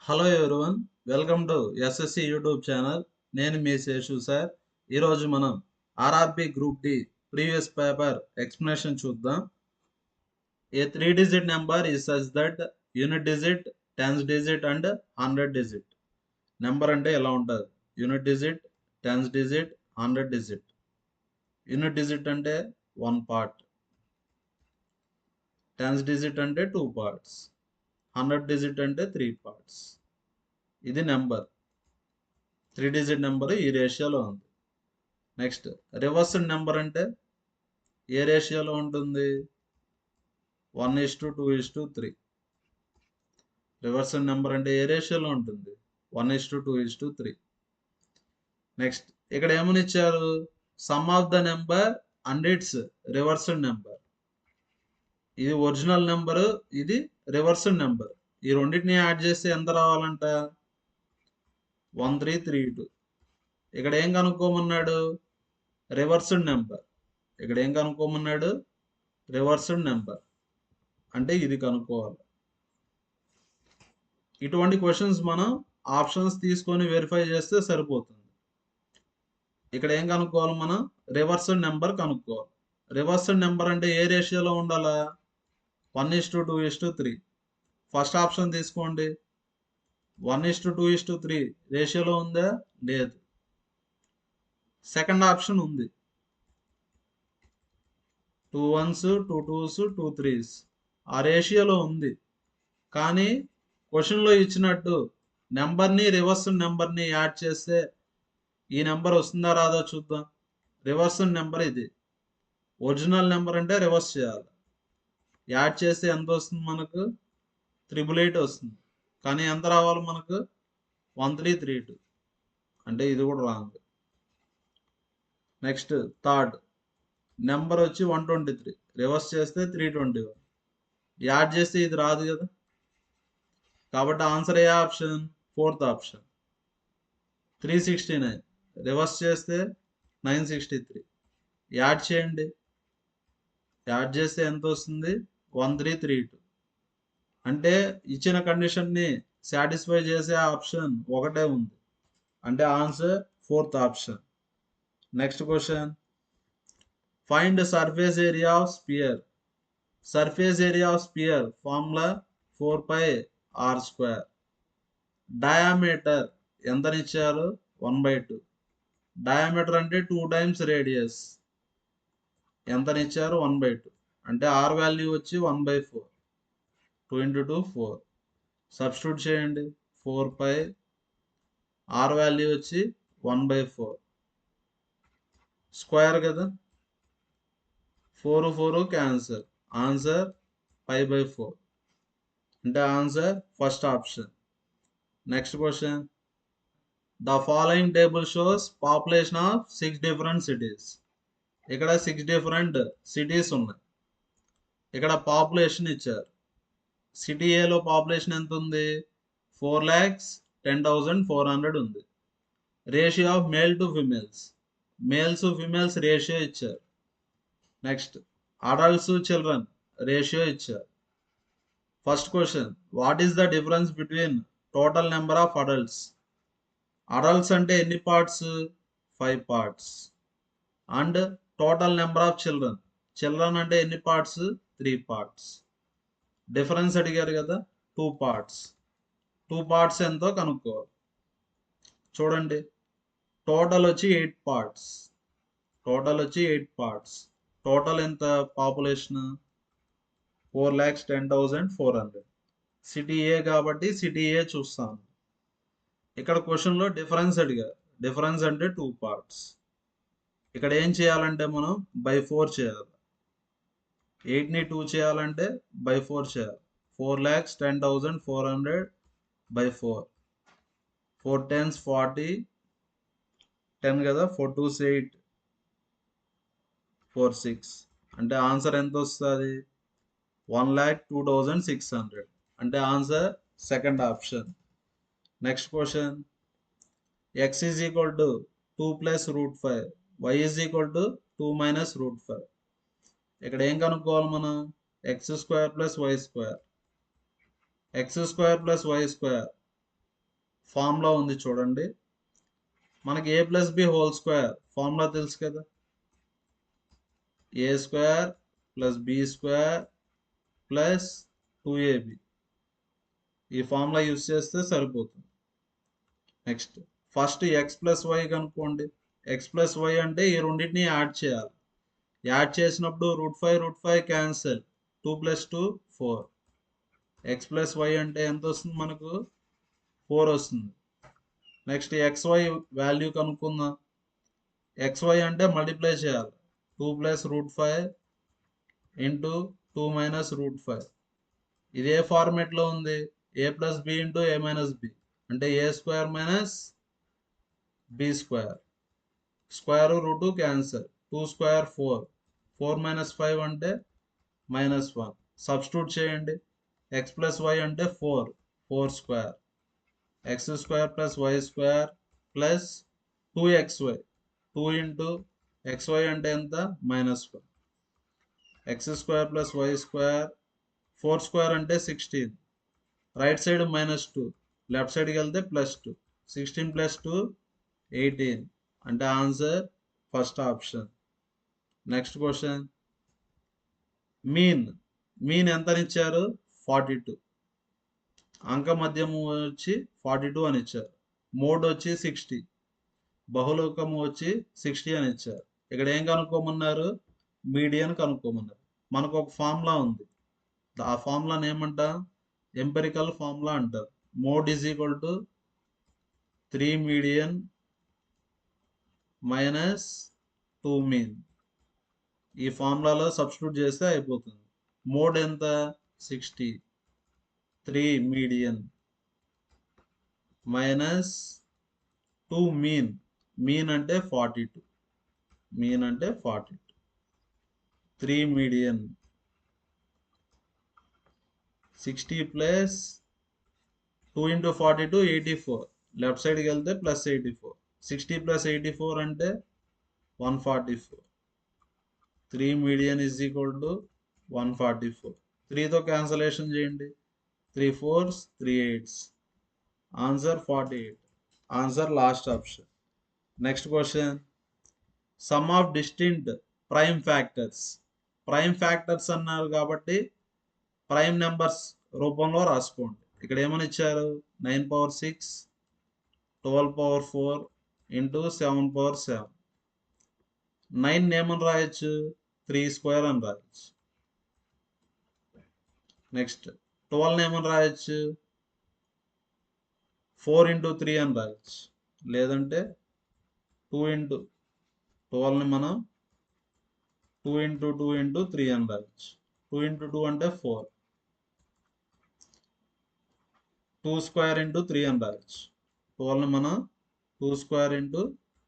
Hello everyone, welcome to SSC YouTube channel. నేను మీ Seshu sir. ఈరోజు మనం RRB group D previous paper explanation చూద్దాం. A 3 digit number is such that unit digit, tens digit and 100 digit. Number అంటే ఎలా ఉంటుంది? Unit digit, tens digit, 100 digit. Unit digit అంటే 1 part, tense digit అంటే 2 parts, 100 digit అంటే 3 parts. ఇది number, 3 digit number ఈ రేషియోలో ఉంది. నెక్స్ట్ రివర్స్డ్ నెంబర్ అంటే ఏ రేషియోలో ఉంటుంది? 1:2:3. రివర్స్డ్ నెంబర్ అంటే ఏ రేషియోలో ఉంటుంది? 1:2:3. నెక్స్ట్ ఇక్కడ ఏమని ఇచ్చారు? Some of the number and it's reversed number. ఇది ఒరిజినల్ నెంబర్, ఇది రివర్స్డ్ నెంబర్. ఈ రెండింటిని యాడ్ చేస్తే ఎంత రావాలంట? 1332. ఇక్కడ ఏం కనుక్కోమన్నాడు? Reversed number. ఇక్కడ ఏం కనుక్కోమన్నాడు? Reversed number. అంటే ఇది కనుక్కోవాలి. ఇటువంటి క్వశ్చన్స్ మనం ఆప్షన్స్ తీసుకొని వెరిఫై చేస్తే సరిపోతుంది. ఇక్కడ ఏం కనుక్కోవాలి? మనం రివర్స్డ్ నెంబర్ కనుక్కోవాలి. రివర్స్డ్ నెంబర్ అంటే ఏ రేషియోలో ఉండాలా? 1:2:3. ఫస్ట్ ఆప్షన్ తీసుకోండి. 1:2:3 రేషియోలో ఉందా? లేదు. సెకండ్ ఆప్షన్ ఉంది. 2 1s, 2 2s, 2 3s ఆ రేషియోలో ఉంది. కానీ క్వశ్చన్లో ఇచ్చినట్టు నెంబర్ని రివర్స్డ్ నెంబర్ని యాడ్ చేస్తే ఈ నెంబర్ వస్తుందా రాదో చూద్దాం. రివర్స్డ్ నెంబర్ ఇది. ఒరిజినల్ నెంబర్ అంటే రివర్స్ చేయాలి. యాడ్ చేస్తే ఎంత వస్తుంది మనకు? 888 వస్తుంది. కానీ ఎంత రావాలి మనకు? 1332. అంటే ఇది కూడా రాంగ్. నెక్స్ట్ థర్డ్ నెంబర్ వచ్చి 123. రివర్స్ చేస్తే 321. యాడ్ చేస్తే ఇది రాదు కదా. కాబట్టి ఆన్సర్ ఏ ఆప్షన్? Fourth option. 369. రివర్స్ చేస్తే 963. యాడ్ చేయండి. యాడ్ చేస్తే ఎంత వస్తుంది? 1332. అంటే ఇచ్చిన కండిషన్ని సాటిస్ఫై చేసే ఆప్షన్ ఒకటే ఉంది. అంటే answer fourth option. Next question. Find surface area of sphere. Surface area of sphere formula 4πr². Diameter ఎంతనిచ్చారు? 1/2. డయామీటర్ అంటే 2 times రేడియస్. ఎంతనిచ్చారు? 1/2. అంటే ఆర్ వాల్యూ వచ్చి 1/4. 2 × 2 4. సబ్స్టిట్యూట్ చేయండి. 4π, ఆర్ వాల్యూ వచ్చి 1/4. స్క్వేర్ కదా. 4 4 క్యాన్సర్. ఆన్సర్ π/4. అంటే answer first option. Next question. The following table shows population of 6 different cities. ఇక్కడ 6 different cities ఉన్నాయి. ఇక్కడ పాపులేషన్ ఇచ్చారు. సిటీ ఏలో పాపులేషన్ ఎంత ఉంది? 4,10,400 ఉంది. Ratio of male to females. Males females ratio ఇచ్చారు. నెక్స్ట్ అడల్ట్స్ చిల్డ్రన్ రేషియో ఇచ్చారు. First question. What is the difference between total number of adults? Adults అంటే ఎన్ని parts? 5 parts. And total number of children. Children అంటే ఎన్ని parts? 3 parts. Difference అడిగారు కదా, 2 parts. 2 parts ఎంతో కనుక్కోవాలి. చూడండి, టోటల్ వచ్చి 8 parts. టోటల్ వచ్చి 8 parts. టోటల్ ఎంత పాపులేషన్? 4,10,400. సిటీ ఏ కాబట్టి సిటీ ఏ చూస్తాను. ఇక్కడ క్వశ్చన్లో డిఫరెన్స్ అడిగారు. డిఫరెన్స్ అంటే 2 parts. ఇక్కడ ఏం చేయాలంటే మనం by4 చేయాలి. 8ని 2 చేయాలంటే by4 చేయాలి. 4,10,400 by4. 4 10s 40. 10 కదా. 4 2s 8. 4 6. అంటే ఆన్సర్ ఎంత వస్తుంది? 1,02,600. అంటే answer second option. Next question. x is equal to 2 plus √5. y is equal to 2 minus √5. ఇక్కడ ఏం కనుక్కోవాలి మనం? x² + y². x² + y². Formula ఉంది చూడండి. మనకి a plus B whole square formula తెలుసు కదా, A square plus B square plus 2ab. ఈ ఫార్ములా యూస్ చేస్తే సరిపోతుంది. Next first X plus Y కనుక్కోండి. ఎక్స్ ప్లస్ వై అంటే ఈ రెండింటిని యాడ్ చేయాలి. యాడ్ చేసినప్పుడు √5 క్యాన్సల్, 2 + 2 4. ఎక్స్ ప్లస్ వై అంటే ఎంత వస్తుంది మనకు, 4 వస్తుంది. నెక్స్ట్ XY వాల్యూ కనుక్కుందాం. XY అంటే మల్టిప్లై చేయాలి, 2 + √5 ఇంటూ 2 - √5. ఇదే ఫార్మేట్లో ఉంది, a + b into a - b అంటే a² - b². Square root cancel, 2 square 4, 4 - 5 అంటే -1. సబ్స్టిట్యూట్ చేయండి. x + y అంటే 4, 4² x² + y² plus 2xy, 2 into xy అంటే ఎంత, -1. x² + y², 4² అంటే 16. రైట్ సైడ్ -2, లెఫ్ట్ సైడ్కి వెళ్తే +2. 16 + 2 18 అంటే answer first option. Next question, mean ఎంతనిచ్చారు, 42. అంక మధ్యము వచ్చి 42 అని ఇచ్చారు. మోడ్ వచ్చి 60, బహుళకము వచ్చి 60 అని ఇచ్చారు. ఇక్కడ ఏం కనుక్కోమన్నారు, మీడియన్ కనుక్కోమన్నారు. మనకు ఒక ఫార్ములా ఉంది, ఆ ఫార్ములాని ఏమంటాం, ఎంపెరికల్ ఫార్ములా అంటారు. Mode = 3 median minus 2 mean. ఈ ఫార్ములాలో సబ్స్టిట్యూట్ చేస్తే అయిపోతుంది. మోడ్ ఎంత, 60, 3 మీడియన్ మైనస్ 2 మీన్. మీన్ అంటే 42, మీన్ అంటే 42. 3 మీడియన్ 60 ప్లస్ 2 ఇంటూ 42 84. లెఫ్ట్ సైడ్కి వెళ్తే +84. 60 + 84 అంటే 144. 3 మీడియన్ = 144. 3తో క్యాన్సలేషన్ చేయండి, 3 4s 3 8s. Answer 48. Answer last option. Next question, some of distinct prime factors. Prime factors అన్నారు కాబట్టి ప్రైమ్ నెంబర్స్ రూపంలో రాసుకోండి. ఇక్కడ ఏమని ఇచ్చారు, 9/6, 12/4 ఇంటూ 7/7. 9 ఏమని రాయొచ్చు, 3² అని రాయొచ్చు. నెక్స్ట్ 12 ఏమని రాయొచ్చు, 4 ఇంటూ 3 అని రాయొచ్చు. లేదంటే 2 ఇంటూ 12ని మనం 2 ఇంటూ 2 ఇంటూ 3 అని రాయొచ్చు. 2 ఇంటూ 2 అంటే 4, 2² ఇంటూ 3 అని రాయొచ్చు. 12ని మనం 2² ఇంటూ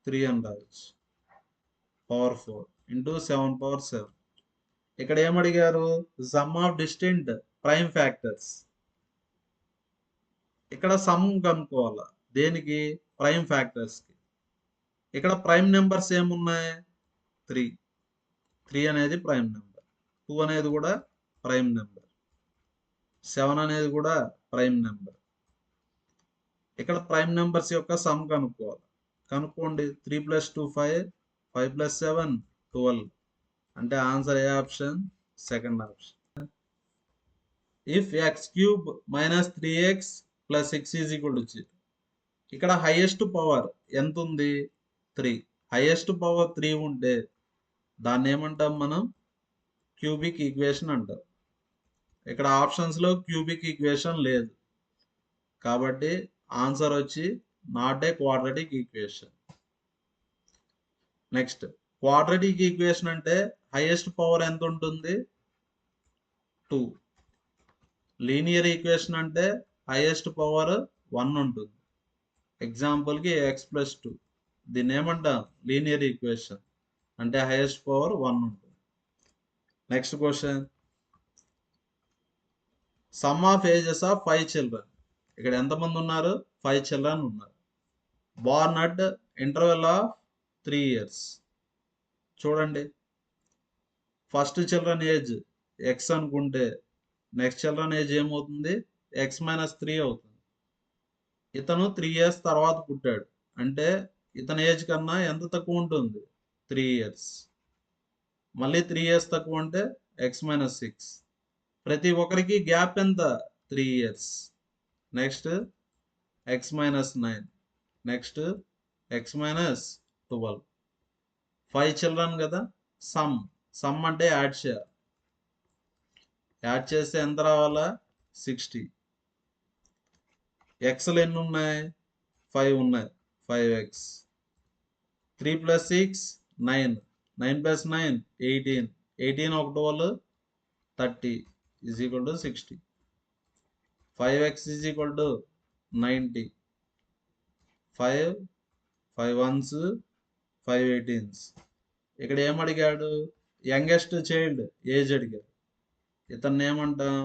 3 అని రాయొచ్చు. Power 4 into 7/7. ఇక్కడ ఏమడిగారు, sum of distinct prime factors. ఇక్కడ సమ్ కనుక్కోవాలి, దేనికి, ప్రైమ్ ఫ్యాక్టర్స్కి. ఇక్కడ ప్రైమ్ నెంబర్స్ ఏమున్నాయి, 3 అనేది ప్రైమ్ నెంబర్, 2 అనేది కూడా ప్రైమ్ నెంబర్, 7 అనేది కూడా ప్రైమ్ నెంబర్. ఇక్కడ ప్రైమ్ నెంబర్స్ యొక్క సమ్ కనుక్కోవాలి. కనుక్కోండి, 3 + 2 5, 5 + 7 12 అంటే ఆన్సర్ ఏ option, second option. If x³ - 3x + 6 = 0. ఇక్కడ హైయెస్ట్ పవర్ ఎంత ఉంది, 3. హైయెస్ట్ పవర్ 3 ఉంటే దాన్ని ఏమంటాం మనం, క్యూబిక్ ఈక్వేషన్ అంటాం. ఇక్కడ ఆప్షన్స్లో క్యూబిక్ ఈక్వేషన్ లేదు కాబట్టి ఆన్సర్ వచ్చి not a quadratic equation. Next, quadratic equation అంటే హైయెస్ట్ పవర్ ఎంత ఉంటుంది, 2. లీనియర్ ఈక్వేషన్ అంటే హైయెస్ట్ పవర్ 1 ఉంటుంది. ఎగ్జాంపుల్కి x + 2, దీన్ని ఏమంటాం, లీనియర్ ఈక్వేషన్ అంటే హైయెస్ట్ పవర్ 1 ఉంటుంది. Next question, some of ages of 5 children. ఇక్కడ ఎంతమంది ఉన్నారు, 5 చిల్డ్రన్ ఉన్నారు. Born at interval of 3 years. చూడండి, ఫస్ట్ చిల్డ్రన్ ఏజ్ x అనుకుంటే నెక్స్ట్ చిల్డ్రన్ ఏజ్ ఏమవుతుంది, x - 3 అవుతుంది. ఇతను 3 ఇయర్స్ తర్వాత పుట్టాడు అంటే ఇతని ఏజ్ కన్నా ఎంత తక్కువ ఉంటుంది 3 ఇయర్స్. మళ్ళీ 3 ఇయర్స్ తక్కువ అంటే x-6. ప్రతి ఒక్కరికి గ్యాప్ ఎంత 3 years. Next x-9. Next x-12. 5 children కదా. సమ్ అంటే యాడ్ చేయాలి. యాడ్ చేస్తే ఎంత రావాలా 60. ఎక్స్లు ఎన్ని ఉన్నాయి 5 ఉన్నాయి. 5x. 3 + 6 9. 9 + 9 18. 18 ఒక 12 30 = 60. 5x = 90. 5 5 1s 5 18s. ఇక్కడ ఏమడిగాడు యంగెస్ట్ చైల్డ్ ఏజ్ అడిగాడు. ఇతన్ని ఏమంటాం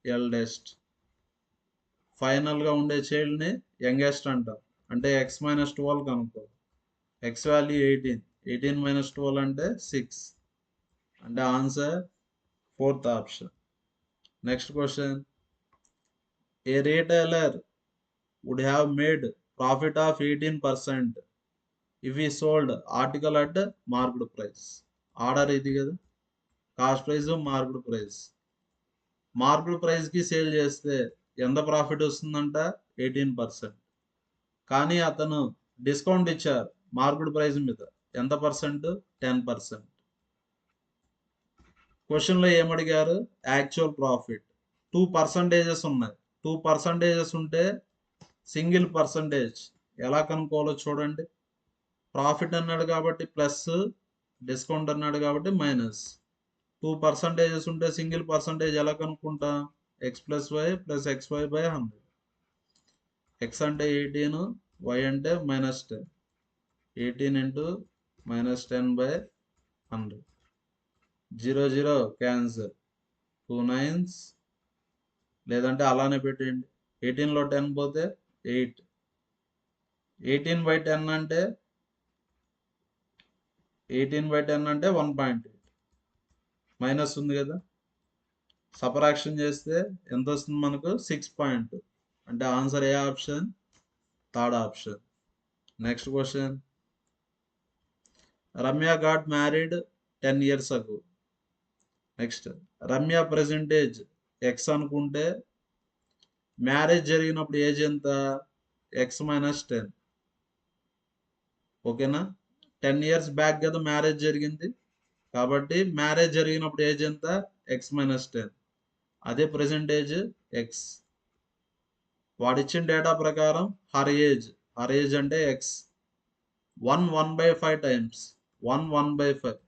ఎల్డెస్ట్. ఫైనల్గా ఉండే చైల్డ్ని యంగెస్ట్ అంటాం. అంటే x-12 కనుక్కో. x value 18. 18 - 12 అంటే 6. అంటే answer 4th option. Next question. A retailer would have made profit of 18% if he sold article at marked price. Order ఇది కదా. Cost price marked price. Marked ప్రైస్కి సేల్ చేస్తే ఎంత ప్రాఫిట్ వస్తుందంట 18%. కానీ అతను డిస్కౌంట్ ఇచ్చారు మార్కెట్ ప్రైస్ మీద. ఎంత పర్సెంట్ 10%. క్వశ్చన్లో ఏమడిగారు యాక్చువల్ ప్రాఫిట్. 2% ఉన్నాయి. 2% ఉంటే సింగిల్ పర్సంటేజ్ ఎలా కనుక్కోవాలో చూడండి. ప్రాఫిట్ అన్నాడు కాబట్టి ప్లస్, డిస్కౌంట్ అన్నాడు కాబట్టి మైనస్. 2% ఉంటే సింగిల్ పర్సంటేజ్ ఎలా కనుక్కుంటా x+y + xy/100. x అంటే 18, y అంటే -10. 18 × -10/100. 0 0 క్యాన్సర్. 2 9s లేదంటే అలానే పెట్టేయండి. 18లో 10 పోతే 8. 18/10 అంటే 1.8. మైనస్ ఉంది కదా. సపరాక్షన్ చేస్తే ఎంత వస్తుంది మనకు 6. అంటే ఆన్సర్ ఏ option 3rd option. Next question. Ramya got married 10 years ago. Next Ramya percentage x అనుకుంటే మ్యారేజ్ జరిగినప్పుడు ఏజ్ ఎంత x-10. ఓకేనా. 10 years బ్యాక్ కదా మ్యారేజ్ జరిగింది కాబట్టి మ్యారేజ్ జరిగినప్పుడు ఏజ్ ఎంత x-10. అదే పర్సెంటేజ్ x. వాడిచ్చిన డేటా ప్రకారం హర్ ఏజ్ అంటే x. 1/5 టైమ్స్ 1/5.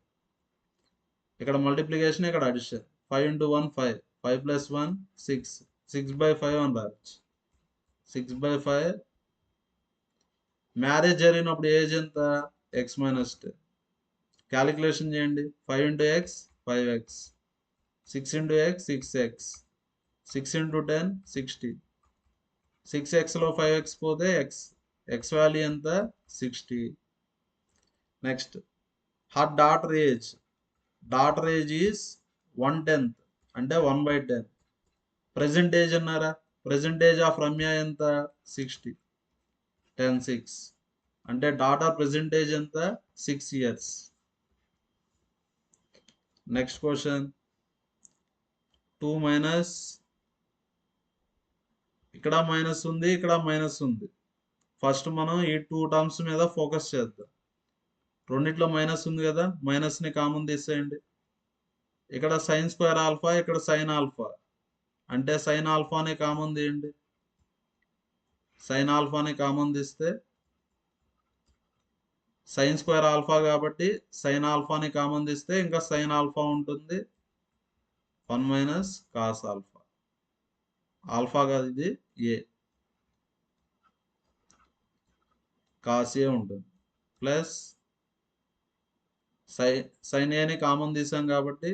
ఇక్కడ మల్టిప్లికేషన్, ఇక్కడ అడిషన్. 5 × 1 5. 5 + 1 6. 6/5 అని రావచ్చు. 6/5. మ్యారేజ్ జరిగినప్పుడు ఏజ్ ఎంత x-10. క్యాలిక్యులేషన్ చేయండి. 5 × x 5x. 6 × x 6x. 6 × 10 60. 6xలో 5x పోతే x వాల్యూ ఎంత 60. Next her daughter age is 1/10 అంటే 1/10. ప్రెజెంట్ ఏజ్ అన్నారా. ప్రెజెంట్ ఏజ్ ఆఫ్ రమ్య ఎంత 60. 10/6 అంటే డాటర్ ప్రెజెంట్ ఏజ్ ఎంత 6 years. Next question. 2 మైనస్, ఇక్కడ మైనస్ ఉంది, ఇక్కడ మైనస్ ఉంది. ఫస్ట్ మనం ఈ 2 టర్మ్స్ మీద ఫోకస్ చేద్దాం. రెండిట్లో మైనస్ ఉంది కదా, మైనస్ని కామన్ తీసేయండి. ఇక్కడ sin² ఆల్ఫా, ఇక్కడ sin ఆల్ఫా. అంటే sin ఆల్ఫాని కామన్ తీయండి. sin ఆల్ఫాని కామన్ తీస్తే sin² ఆల్ఫా కాబట్టి sin ఆల్ఫాని కామన్ తీస్తే ఇంకా sin ఆల్ఫా ఉంటుంది. 1 - cos ఆల్ఫా. ఆల్ఫా కాదు ఇది ఏ. cos ఏ ఉంటుంది. ప్లస్ sin ఏని కామన్ తీసాం కాబట్టి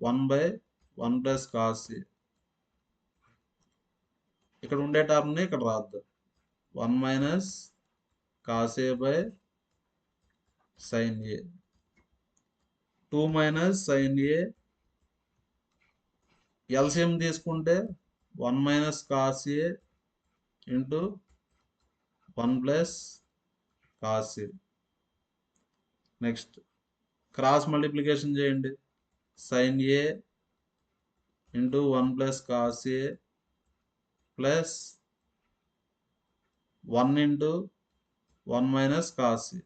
1/1 + cos ఏ. ఇక్కడ ఉండే టర్మ్ని ఇక్కడ రాద్దాం. 1 - cos A/sin A. 2 - sin A. LCM తీసుకుంటే 1 - cos A × 1 plus cos A. Next cross multiplication చేయండి. Sine A into 1 plus cos A plus 1 into 1 minus cos A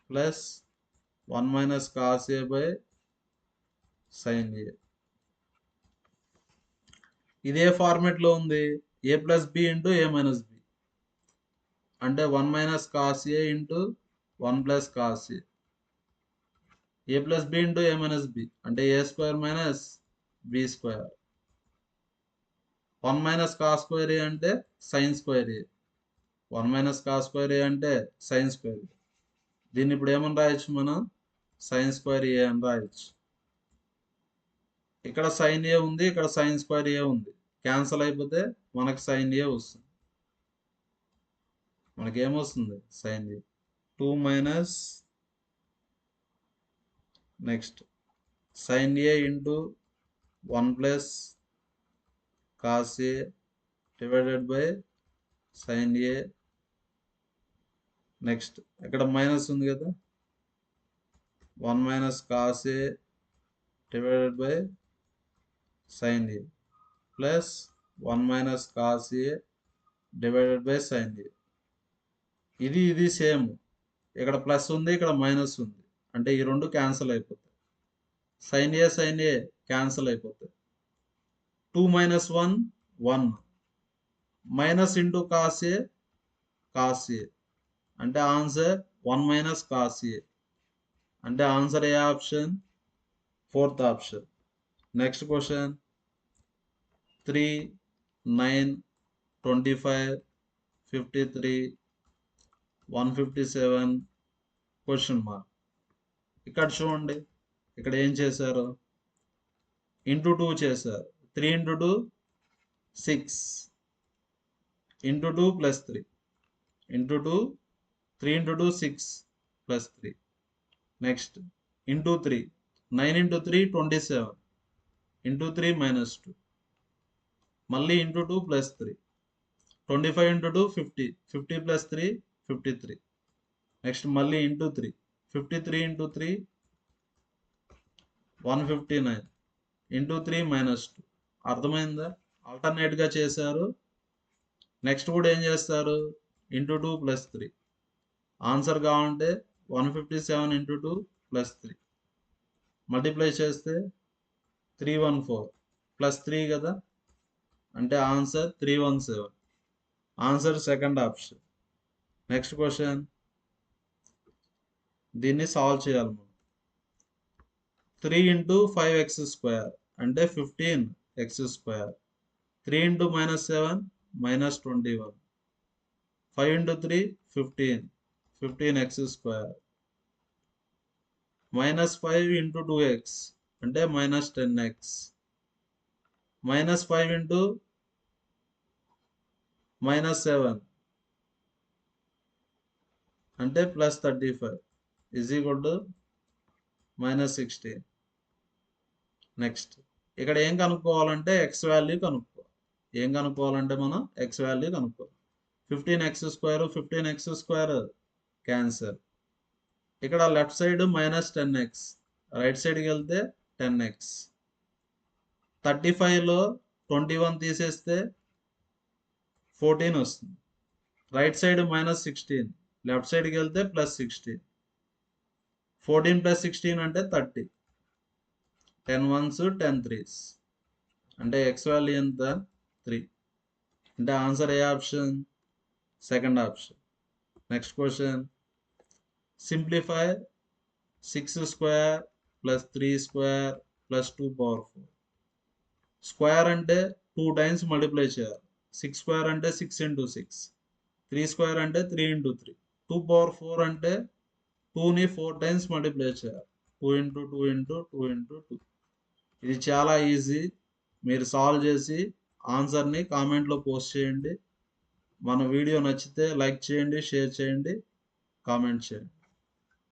plus 1 minus cos A by sine A. ఇదే ఫార్మేట్లో ఉంది. A plus B into A minus B అంటే 1 minus cos A into 1 plus cos A. A plus B into A minus B అంటే ఏ square minus B square. 1 minus cos square A అంటే sine square A. 1 minus cos square A అంటే sine square ఏ. దీన్ని ఇప్పుడు ఏమని రాయొచ్చు మనం? Sign square ఏ అని రాయొచ్చు. ఇక్కడ సైన్ ఏ ఉంది, ఇక్కడ సైన్ స్క్వేర్ ఏ ఉంది. క్యాన్సల్ అయిపోతే మనకి సైన్ ఏ వస్తుంది. మనకి ఏమొస్తుంది? Sine A. 2 minus next sine A into 1 plus cos A divided by sine A. Next ఇక్కడ మైనస్ ఉంది కదా, 1 minus cos A divided by sine A plus 1 minus cos A divided by sine A. ఇది same. ఇక్కడ plus ఉంది, ఇక్కడ minus ఉంది. అంటే ఈ రెండు క్యాన్సిల్ అయిపోతాయి. సైన్ ఏ క్యాన్సిల్ అయిపోతాయి. 2 minus 1 1 minus into cos A అంటే ఆన్సర్ 1 మైనస్ కాస్ ఏ అంటే ఆన్సర్ ఏ option? 4th option. Next question 3 9 25 53 157 question mark. ఇక్కడ చూడండి, ఇక్కడ ఏం చేశారు? ఇంటూ 2 చేశారు. 3 into 2 6 into 2 plus 3 into 2 3 into 2 6 plus 3. Next into 3 9 into 3 27 into 3 minus 2. మళ్ళీ into 2 plus 3 25 into 2 50 50 plus 3 53. Next మళ్ళీ ఇంటూ 3 53 ఇంటూ 3 159 ఇంటూ 3 మైనస్ 2. అర్థమైందా? ఆల్టర్నేట్గా చేశారు. నెక్స్ట్ కూడా ఏం చేస్తారు? Into 2 plus 3. ఆన్సర్ కావాలంటే 157 ఇంటూ 2 ప్లస్ 3 మల్టిప్లై చేస్తే 314 ప్లస్ 3 కదా, అంటే answer 317. Answer second option. Next question, దీన్ని సాల్వ్ చేయాలి మనం. 3 ఇంటూ 5x స్క్వేర్ అంటే 15x square. 3 into minus 7 minus 21. 5 into 3 15 15x square. Minus 5 into 2x అంటే minus 10x. Minus 5 into minus 7 అంటే plus 35 is equal to minus 16. Next ఇక్కడ ఏం కనుక్కోవాలంటే X value కనుక్కోవాలి. ఏం కనుక్కోవాలంటే మనం ఎక్స్ వాల్యూ కనుక్కోవాలి. 15x square cancel. ఇక్కడ left side minus 10x, right సైడ్కి వెళ్తే 10x. 35లో 21 తీసేస్తే 14 వస్తుంది. రైట్ సైడ్ మైనస్ 16, లెఫ్ట్ సైడ్కి వెళ్తే ప్లస్ 16. 14 ప్లస్ 16 అంటే 30. 10 1s 10 3s అంటే ఎక్స్ వాల్యూ ఎంత? 3. అంటే ఆన్సర్ ఏ option? Second option. Next question, simplify 6 square plus 3 square plus 2 power 4. Square అంటే 2 టైమ్స్ మల్టిప్లై చేయాలి. 6 స్క్వేర్ అంటే 6 ఇంటూ 6. 3 స్క్వేర్ అంటే 3 ఇంటూ 3. 2 పవర్ 4 అంటే 2ని 4 టైమ్స్ మల్టిప్లై చేయాలి. 2 ఇంటూ 2 ఇంటూ 2 ఇంటూ 2. ఇది చాలా ఈజీ. మీరు సాల్వ్ చేసి ఆన్సర్ని కామెంట్లో పోస్ట్ చేయండి. మన వీడియో నచ్చితే లైక్ చేయండి, షేర్ చేయండి, కామెంట్ చేయండి.